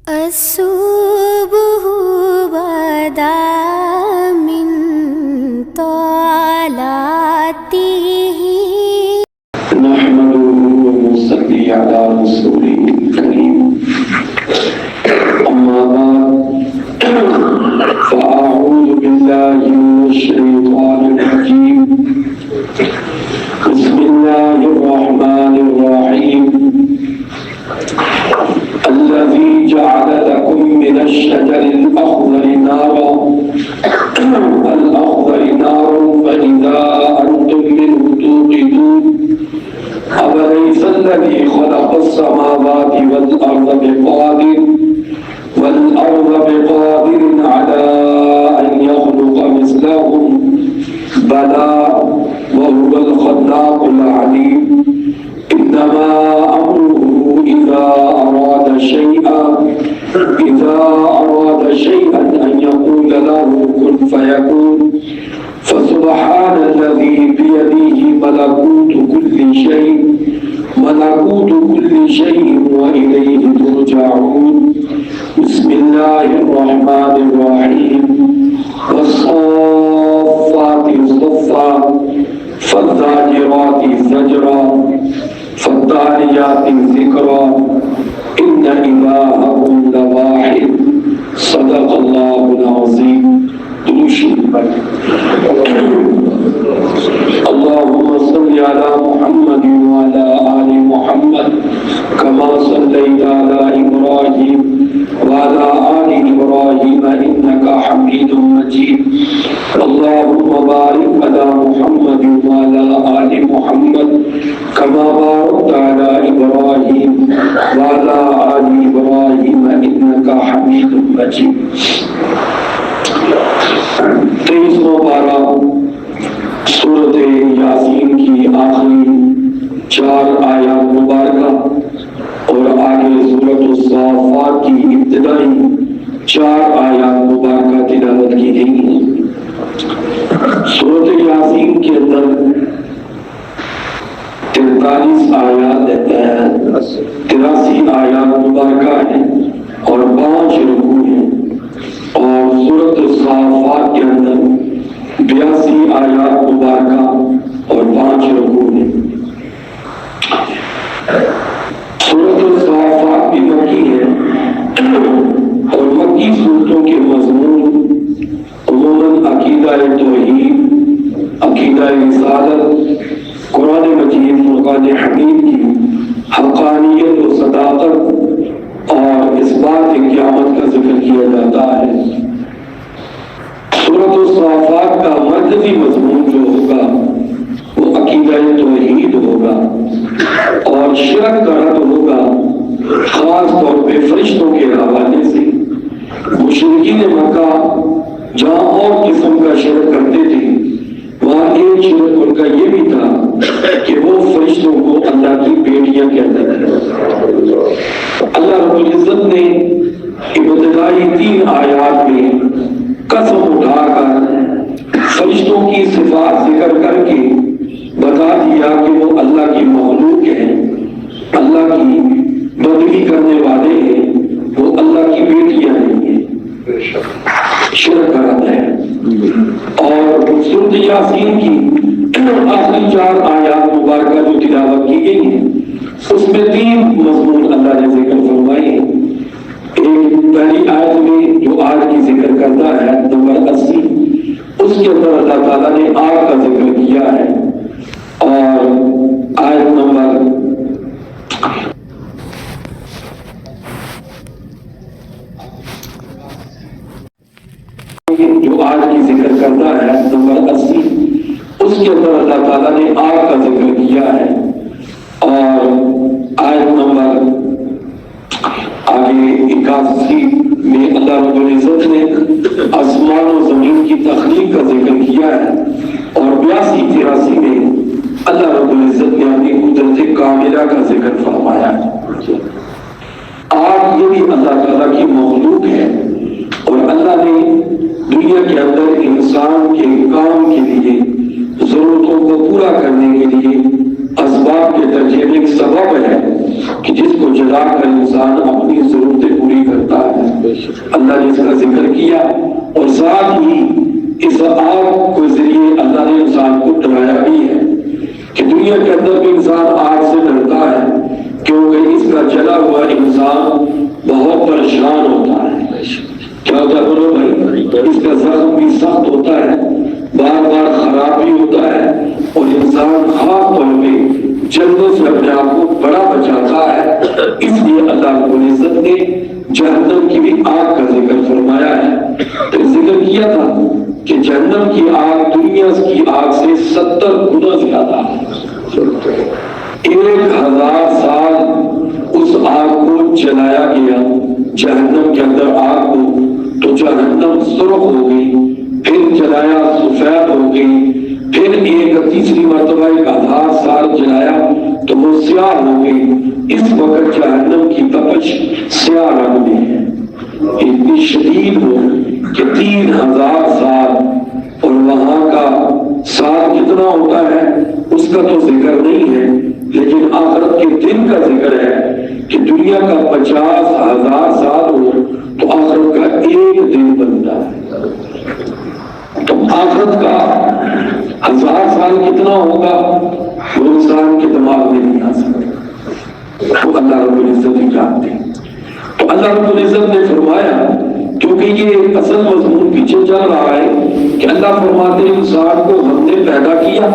الصبح بدا من طلعته نحمده ونصلي على رسوله الكريم أما بعد فأعوذ بالله من الشيطان الرجيم بسم الله الرحمن الرحيم الذي جعل لكم من الشجر الأخضر نارا فإذا أنتم منه توقدون أوليس الذي خلق السماوات والأرض بقادر على أن يخلق مثلهم بلى وهو الخلاق العليم إنما أمره إذا أراد شيئا أن يقول له كن فيكون فسبحان الذي بيده ملكوت كل شيء وإليه ترجعون بسم الله الرحمن الرحيم والصافات صفا فالزاجرات زجرا فالتاليات ذكرا إن إلهكم لواحد صدق الله العظيم اللهم صل على محمد وعلى آل محمد كما صليت على إبراهيم وعلى آل إبراهيم إنك حميد مجيد اللهم بارك على محمد وعلى آل محمد كما باركت على إبراهيم وعلى آل إبراهيم إنك حميد مجيد 23واں پارہ سورۃ یاسین کی آخری 4 آیات مبارکہ اور آگے سورۃ الصافات کی ابتدائی 4 آیات مبارکہ تلاوت کی گئی ہیں۔ سورۃ یاسین کے اندر 43 آیات 83 آیات مبارکہ ہیں اور 5 رکوع ہیں، اور سورۃ الصافات کے اندر 82 آیات مبارکہ اور 5 رکوع ہیں۔ سورۃ الصافات بھی مکی ہے، اور مکی صورتوں کے مضمون عموماً عقیدہ توحید، عقیدہ رسالت، قرآن مجید فرقان حمید کی حقانیت و صداقت اور اثبات قیامت کا ذکر کیا جاتا ہے۔ سورۃ الصافات کا مرکزی مضمون جو ہوگا وہ عقیدہ توحید ہوگا اور شرک کا رد ہوگا، خاص طور پہ فرشتوں کے حوالے سے۔ مشرکین مکہ جہاں اور قسم کا شرک کرتے تھے، وہاں ایک شرک ان کا یہ بھی تھا کہ وہ فرشتوں کو اللہ کی بیٹیاں کہتے تھے۔ اللہ رب العزت نے ابتدائی 3 آیات میں قسم اٹھا کر فرشتوں کی صفات ذکر کر کے بتا دیا کہ وہ اللہ کی مخلوق ہیں، اللہ کی بندگی کرنے والے ہیں، وہ اللہ کی بیٹیاں نہیں ہیں، شرک کرتا ہے۔ اور سورۃ یاسین کی آخری 4 آیات مبارکہ جو تلاوت کی گئی ہیں، اس میں 3 مضمون اللہ نے ذکر فرمائے ہیں۔ ایک پہلی آیت میں جو آگ کی ذکر کرتا ہے نمبر 80، اس کے اندر اللہ تعالیٰ نے آگ کا ذکر کیا ہے، اور آیت نمبر جو آگ کی ذکر کرتا ہے نمبر 80، اس کے اندر اللہ تعالیٰ نے آگ کا ذکر کیا ہے، اور آیت نمبر آگے 81 میں اللہ رب العزت نے آسمان و زمین کی تخلیق کا ذکر کیا ہے، اور 82-83 میں اللہ رب العزت نے اپنی قدرت کاملہ کا ذکر فرمایا ہے۔ آگ یہ بھی اللہ تعالیٰ کی مخلوق ہے، اور اللہ نے دنیا کے اندر انسان کے کام کے لیے، ضرورتوں کو پورا کرنے کے لیے اسباب کے درجے میں ایک سبب ہے کہ جس کو جلا کر انسان اپنی ضرورتیں پوری کرتا اللہ نے اس کا ذکر کیا اور ساتھ ہی اس آگ کے ذریعے اللہ نے انسان کو ڈرایا بھی ہے کہ دنیا کے اندر بھی انسان آگ سے ڈرتا ہے کیونکہ اس کا جلا ہوا انسان بہت پریشان ہوتا ہے. کیا ہوتا ہے بولو بھائی؟ اس کا زخم بھی سخت ہوتا ہے, بار بار خراب بھی ہوتا ہے اور انسان خاص طور پہ جلدوں سے اپنے آپ کو بڑا بچاتا ہے. اس لیے اللہ رب العزت نے جہنم کی بھی آگ کا ذکر فرمایا ہے. تو ذکر کیا تھا کہ جہنم کی آگ دنیا کی آگ سے 70 گنا زیادہ ہے. 1000 سال اس آگ کو جلایا گیا جہنم کے اندر آگ کو, تو جہنم سرخ ہو گئی, پھر جلایا سفید ہو گئی, پھر ایک تیسری مرتبہ 1000 سال جلایا تو وہ سیاہ ہو گئی. اس وقت جہنم کی تپش سیاہ رنگ میں ہے, اتنی شدید ہو کہ 3000 سال, اور وہاں کا سال کتنا ہوتا ہے اس کا تو ذکر نہیں ہے, لیکن آخرت کے دن کا ذکر ہے کہ دنیا کا 50,000 سال ہو تو آخرت کا ایک دن بنتا ہے. تو آخرت کا 1000 سال کتنا ہوگا وہ انسان کے دماغ میں نہیں آ سکتا, وہ اللہ رب العزت ہی جانتے ہیں. تو اللہ رب العزت نے فرمایا, کیونکہ یہ اصل مضمون پیچھے چل رہا ہے کہ اللہ فرماتے ہیں انسان کو ہم نے پیدا کیا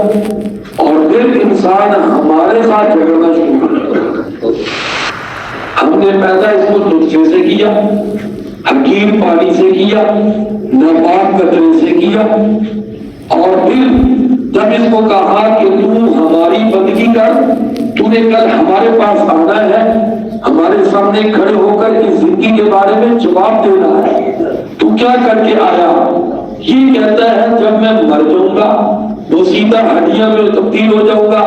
اور پھر انسان ہمارے ساتھ جھگڑنا شروع کر. ہم نے پیدا اس کو نطفے سے کیا, حکیم پانی سے کیا, ناپاک قطرے سے کیا, اور پھر جب اس کو کہا کہ تو ہماری بندگی کر, تو نے کل ہمارے پاس آنا ہے, ہمارے سامنے کھڑے ہو کر اس زندگی کے بارے میں جواب دینا ہے, تو کیا کر کے آیا؟ یہ کہتا ہے جب میں مر جاؤں گا وہ سیدھا ہڈیاں میں تبدیل ہو جاؤں گا,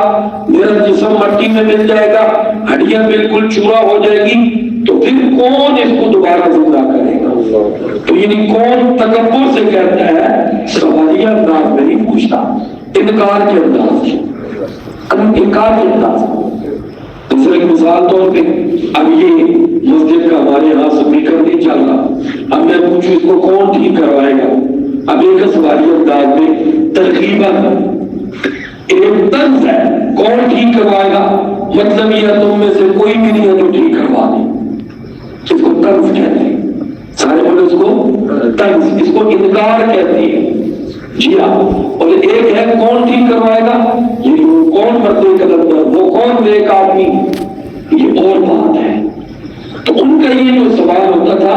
میرا جسم مٹی میں مل جائے گا, ہڈیاں بالکل چورا ہو جائے گی, تو پھر کون اس کو دوبارہ زندہ کرے گا؟ تو یعنی کون تکبر سے کہتا ہے, سوالیہ انداز میں نہیں پوچھتا, انکار کے انداز, انکار کے انداز. دوسرے مثال طور پہ اب یہ مسجد کا ہمارے یہاں سپیکر نہیں چل رہا, اب میں پوچھوں اس کو کون ٹھیک کروائے گا؟ اب ایک سوالی انداز میں ترغیباً ایک طرز ہے, کون ٹھیک کروائے گا؟ مطلب یہ تم میں سے کوئی بھی نہیں ہے جو ٹھیک کروا دے. اس کو طرز کہتے ہیں, سارے بولے اس کو طرز, اس کو انکار کہتے ہیں. جی ہاں, اور ایک ہے کون ٹھیک کروائے گا, یہ وہ کون مرتے قدم پر, وہ کون نیک آدمی, یہ اور بات ہے. تو ان کا یہ جو سوال ہوتا تھا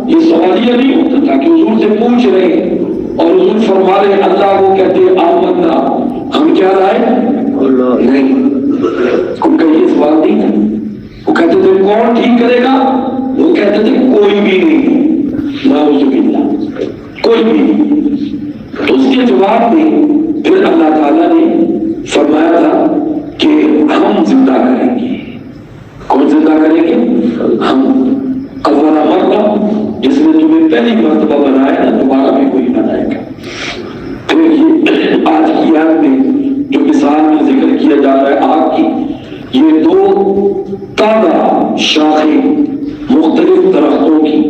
یہ سوالیہ نہیں ہوتا تھا کہ حضور سے پوچھ رہے ہیں اور حضور فرما رہے اللہ کو کہتے آمنا, ہم کیا رائے نہیں. ان کا یہ سوال نہیں تھا. وہ کہتے تھے کون ٹھیک کرے گا, وہ کہتے تھے کوئی بھی نہیں, نعوذ باللہ, کوئی بھی نہیں. تو اس کے جواب میں پھر اللہ تعالیٰ نے فرمایا تھا کہ ہم زندہ کریں گے. کون زندہ کریں گے؟ ہم. اولا مرتبہ جس نے تمہیں پہلی مرتبہ بنایا نا, دوبارہ بھی کوئی بنائے گا. پھر یہ آج کی آیت میں جو مثال میں ذکر کیا جا رہا ہے آگ کی, یہ 2 تازہ شاخیں مختلف درختوں کی,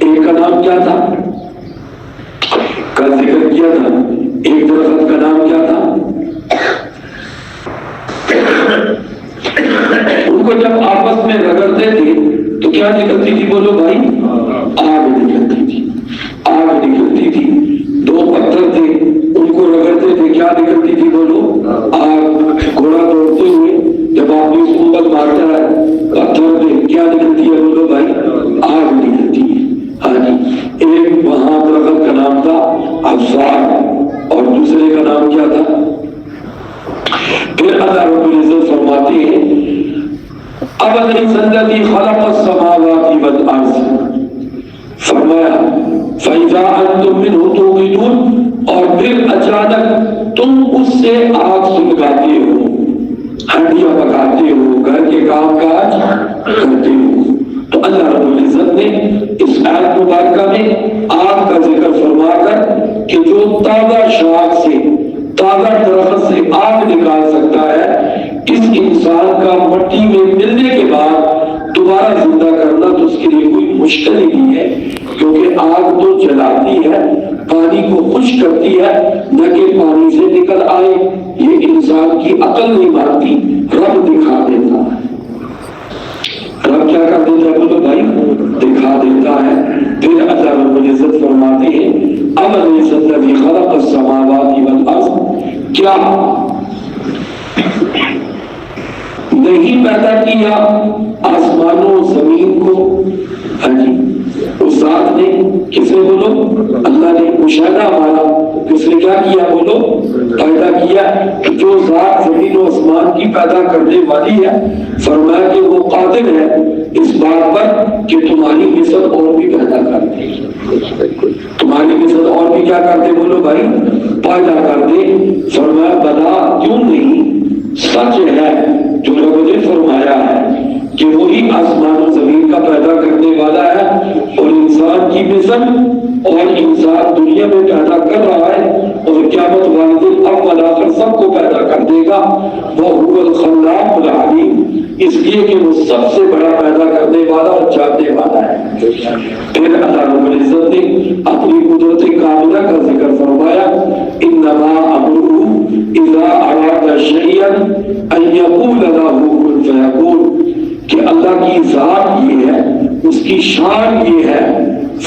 ایک کا نام کیا تھا کل ذکر کیا تھا, ایک درخت کا نام کیا تھا, ان کو جب آپس میں رگڑتے تھے تو کیا نکلتی تھی بولو بھائی؟ آگ نکلتی تھی, آگ نکلتی تھی. 2 پتھر تھے ان کو رگڑتے تھے, کیا نکلتی تھی بولو؟ آگ. گھوڑا دوڑتے ہوئے جب آپ نے سنبت مارتا ہے پتھر پہ, کیا نکلتی ہے بولو بھائی؟ آگ نکلتی ہے. ہاں جی. ایک وہاں درخت کا نام تھا افزار اور دوسرے کا نام کیا تھا؟ پھر اللہ رب العزت فرماتے ہیں اَوَلَيْسَ الَّذِي خَلَقَ السَّمَاوَاتِ وَالْأَرْضَ, فرمایا فَإِذَا أَنْتُمْ مِنْهُ تُوقِدُونَ, اور پھر اچانک تم اس سے آگ سلگاتے ہو, ہنڈیاں پکاتے ہو, گھر کے کام کاج کرتے ہو. تو اللہ رب العزت نے اس آیت مبارکہ میں آگ کا ذکر فرما کر کہ جو تازہ شاخ سے, تازہ درخت سے آگ نکال سکتا ہے, اس انسان کا مٹی میں ملنے کے بعد دوبارہ زندہ کرنا تو اس کے لیے کوئی مشکل ہی نہیں ہے. کیونکہ آگ تو جلاتی ہے، پانی کو خشک کرتی ہے، نہ کہ پانی سے نکل آئے۔ یہ انسان کی عقل نہیں مانتی، رب دکھا دیتا ہے۔ رب کیا کر دیتا ہے بولو بھائی؟ دکھا دیتا ہے۔ پھر اللہ رب العزت فرماتے ہیں اَلَيْسَ الَّذِي خَلَقَ السَّمَاوَاتِ وَالْأَرْضَ، کیا نہیں پیدا کیا آسمانوں زمین کو؟ ہاں جی، اس ذات نے، کس نے بولو؟ اللہ نے۔ مشاہدہ ہمارا کس نے کیا کیا بولو؟ پیدا کیا۔ جو ذات زمین و آسمان کی پیدا کرنے والی ہے، فرمایا کہ وہ قادر ہے اس بات پر کہ تمہاری مثل اور بھی پیدا کر دے۔ تمہاری مثل اور بھی کیا کر دے بولو بھائی؟ پیدا کر دے۔ فرمایا بلا، کیوں نہیں، سچ ہے جو رب نے فرمایا ہے کہ وہی آسمان و زمین کا پیدا کرنے والا ہے اور انسان کی مثل اور انسان دنیا میں پیدا کر رہا ہے اور قیامت والے دن اول آخر سب کو پیدا کر دے گا۔ وَهُوَ الْخَلَّاقُ الْعَلِيمُ، اس لیے کہ وہ سب سے بڑا پیدا کرنے والا اور جاننے والا ہے۔ پھر اللہ رب العزت نے اپنی قدرت کاملہ کا ذکر فرمایا انما امرہ اذا اراد شیئا ان یقول له کن فیکون، کہ اللہ کی ذات یہ ہے، اس کی شان یہ ہے،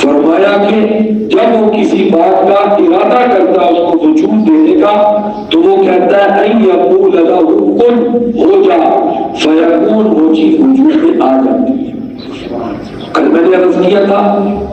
فرمایا کہ جب وہ کسی بات کا ارادہ کرتا ہے اس کو وجود دینے کا تو وہ کہتا ہے ان یقول له کن، ہو جا، فیکون، وہ چیز وجود میں آ جاتی ہے۔ کل میں نے عرض کیا تھا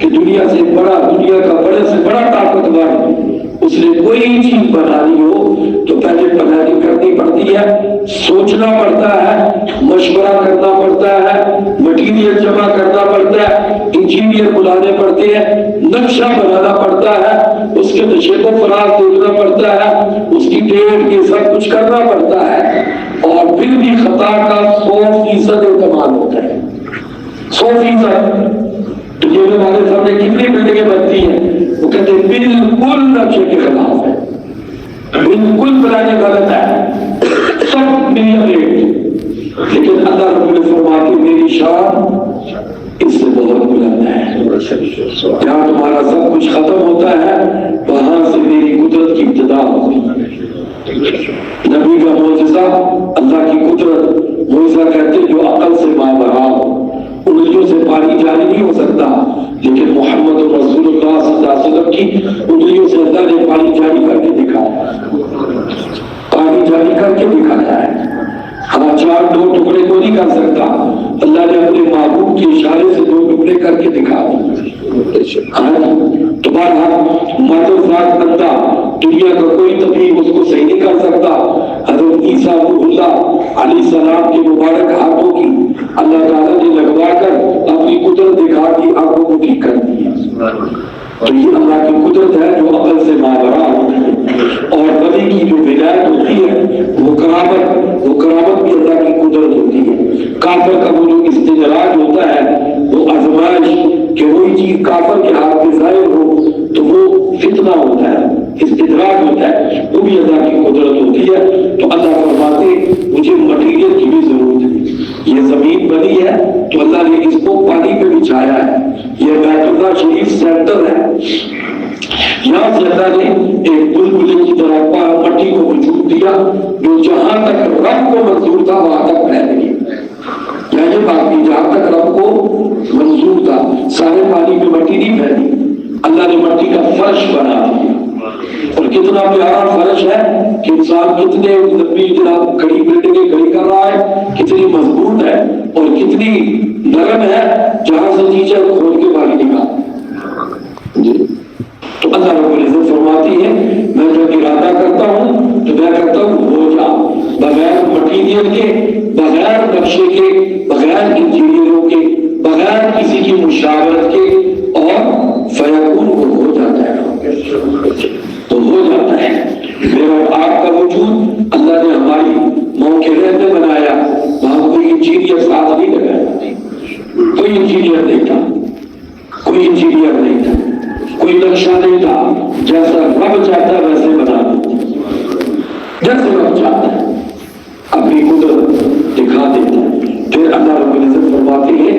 کہ دنیا سے بڑا، دنیا کا بڑے سے بڑا طاقتور اس نے کوئی چیز بنانی ہو تو پہلے پلاننگ کرنی پڑتی ہے، سوچنا پڑتا ہے، مشورہ کرنا پڑتا ہے، مٹیریل جمع کرنا پڑتا ہے، انجینئر بلانے پڑتے ہیں، نقشہ بنانا پڑتا ہے، اس کے نقشے کو فراز دیکھنا پڑتا ہے، اس کی ڈیٹ یہ سب کچھ کرنا پڑتا ہے، اور پھر بھی خطا کا 100% احتمال ہوتا ہے۔ 100%۔ تو یہ ہمارے سامنے کتنی بلڈنگیں بنتی ہیں، وہ کہتے ہیں بالکل نقشے کے خلاف ہے، بالکل پلاننگ غلط ہے، سب ملین ریٹ، لیکن اللہ رب نے فرمایا کہ میری شان اس سے بہت بلند ہے۔ جہاں تمہارا سب کچھ ختم ہوتا ہے وہاں سے میری قدرت کی ابتدا ہوتی ہے۔ نبی کا معجزہ اللہ کی قدرت، معجزہ کہتے جو عقل سے ماورا ہو، انگلیوں سے پانی جاری نہیں ہو سکتا، لیکن محمد رسول اللہ صلی اللہ علیہ وسلم کی انگلیوں سے اللہ نے پانی جاری کر کے دکھایا، پانی جاری کر کے دکھایا ہے۔ ہم چار دو ٹکڑے کو نہیں کر سکتا، اللہ نے اپنے محبوب کے اشارے سے 2 ٹکڑے کر کے دکھا دیے۔ تمہارا مرد بندہ دنیا کا کوئی طبیب اس کو صحیح نہیں کر سکتا۔ حضرت عیسیٰ روح اللہ علیہ السلام کے مبارک ہاتھوں کی اللہ تعالیٰ نے لگوا کر اپنی قدرت دکھا دی، آنکھوں کو ٹھیک کر دیا۔ تو یہ اللہ کی قدرت ہے جو عقل سے ماورا ہوتی ہے، اور ولی کی جو ولایت ہوتی ہے وہ کرامت بھی اللہ کی قدرت ہوتی ہے۔ کافر کا وہ جو استدراج ہوتا ہے، وہ آزمائش کہ وہی چیز کافر کے ہاتھ میں ظاہر ہو تو وہ فتنہ ہوتا ہے، استدراج ہوتا ہے، وہ بھی اللہ کی قدرت ہوتی ہے۔ تو اللہ فرماتے مجھے مٹیریل کی بھی ضرورت ہے، یہ زمین بنی ہے تو اللہ نے اس کو پانی پہ بچھایا ہے، یہ بیت اللہ شریف سینٹر ہے، یہاں سے اللہ نے ایک بلبلے کی طرح مٹی کو وجود دیا جو جہاں تک رب کو منظور تھا وہاں تک پھیل گئی۔ یہ بات کی جہاں تک رب کو منظور تھا، سارے پانی میں مٹی نہیں پھیلی، اللہ نے مٹی کا فرش بنا دیا۔ اور کتنا پیارا فرش ہے کہ انسان کتنے لمبی جناب کھڑی بلڈنگیں کھڑی کر رہا ہے، کتنی مضبوط ہے اور کتنی نرم ہے، جہاں سے نیچے کھول کے باہر نکال۔ تو اللہ رب العزت فرماتی ہے میں جب ارادہ کرتا ہوں تو میں کہتا ہوں ہو جا، بغیر مٹیریل کے، بغیر نقشے کے، بغیر انجینئروں کے، بغیر کسی کی مشاورت کے، اور فیکون کو ہو جاتا ہے، تو ہو جاتا ہے۔ میرا آپ کا وجود اللہ نے ہماری ماں کے رحم میں بنایا، وہاں کوئی انجینئر ساتھ نہیں لگایا، کوئی انجینئر نہیں تھا، کوئی انجینئر نہیں تھا، کوئی نقشہ نہیں تھا، جیسا رب چاہتا ہے ویسے بنا دیتا، جیسے رب چاہتا ہے اپنی قدرت دکھا دیتا ہے۔ پھر اللہ رب العزت فرماتے ہیں